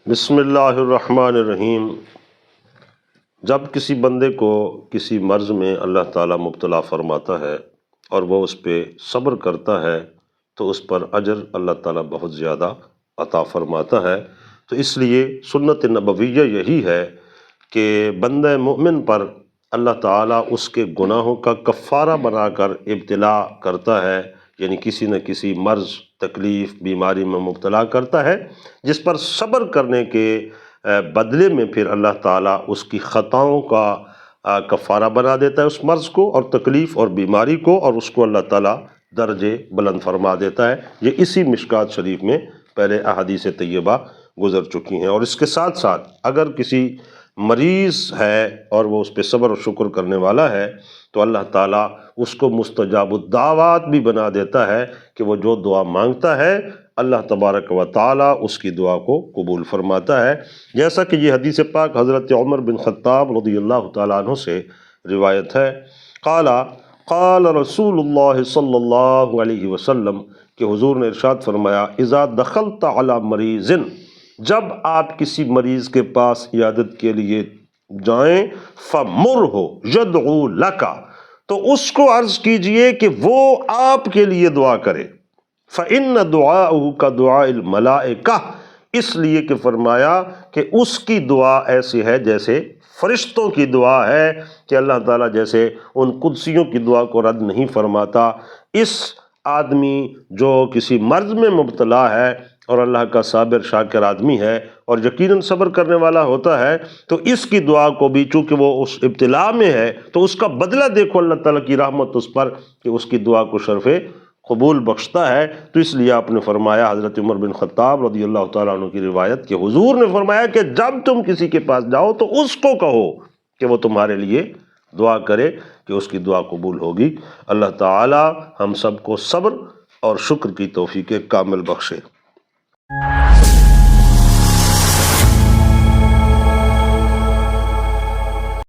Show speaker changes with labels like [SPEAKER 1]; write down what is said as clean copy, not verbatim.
[SPEAKER 1] بسم اللہ الرحمن الرحیم۔ جب کسی بندے کو کسی مرض میں اللہ تعالیٰ مبتلا فرماتا ہے اور وہ اس پہ صبر کرتا ہے تو اس پر اجر اللہ تعالیٰ بہت زیادہ عطا فرماتا ہے۔ تو اس لیے سنت نبویہ یہی ہے کہ بندہ مومن پر اللہ تعالیٰ اس کے گناہوں کا کفارہ بنا کر ابتلا کرتا ہے، یعنی کسی نہ کسی مرض، تکلیف، بیماری میں مبتلا کرتا ہے، جس پر صبر کرنے کے بدلے میں پھر اللہ تعالیٰ اس کی خطاؤں کا کفارہ بنا دیتا ہے اس مرض کو اور تکلیف اور بیماری کو، اور اس کو اللہ تعالیٰ درجے بلند فرما دیتا ہے۔ یہ اسی مشکوٰۃ شریف میں پہلے احادیث طیبہ گزر چکی ہیں۔ اور اس کے ساتھ ساتھ اگر کسی مریض ہے اور وہ اس پہ صبر و شکر کرنے والا ہے تو اللہ تعالیٰ اس کو مستجاب الدعوات بھی بنا دیتا ہے کہ وہ جو دعا مانگتا ہے اللہ تبارک و تعالیٰ اس کی دعا کو قبول فرماتا ہے، جیسا کہ یہ حدیث پاک حضرت عمر بن خطاب رضی اللہ تعالیٰ عنہ سے روایت ہے۔ قال رسول اللہ صلی اللہ علیہ وسلم کہ حضور نے ارشاد فرمایا، اذا دخلت علی مریض، جب آپ کسی مریض کے پاس عیادت کے لیے جائیں، فمرہ یدعو لک، تو اس کو عرض کیجئے کہ وہ آپ کے لیے دعا کرے، فإن دعاءہ کدعاء الملائکہ، اس لیے کہ فرمایا کہ اس کی دعا ایسی ہے جیسے فرشتوں کی دعا ہے، کہ اللہ تعالیٰ جیسے ان قدسیوں کی دعا کو رد نہیں فرماتا۔ اس آدمی جو کسی مرض میں مبتلا ہے اور اللہ کا صابر شاکر آدمی ہے اور یقیناً صبر کرنے والا ہوتا ہے، تو اس کی دعا کو بھی چونکہ وہ اس ابتلا میں ہے تو اس کا بدلہ دیکھو، اللہ تعالیٰ کی رحمت اس پر کہ اس کی دعا کو شرف قبول بخشتا ہے۔ تو اس لیے آپ نے فرمایا، حضرت عمر بن خطاب رضی اللہ تعالیٰ عنہ کی روایت کہ حضور نے فرمایا کہ جب تم کسی کے پاس جاؤ تو اس کو کہو کہ وہ تمہارے لیے دعا کرے کہ اس کی دعا قبول ہوگی۔ اللہ تعالیٰ ہم سب کو صبر اور شکر کی توفیق کامل بخشے۔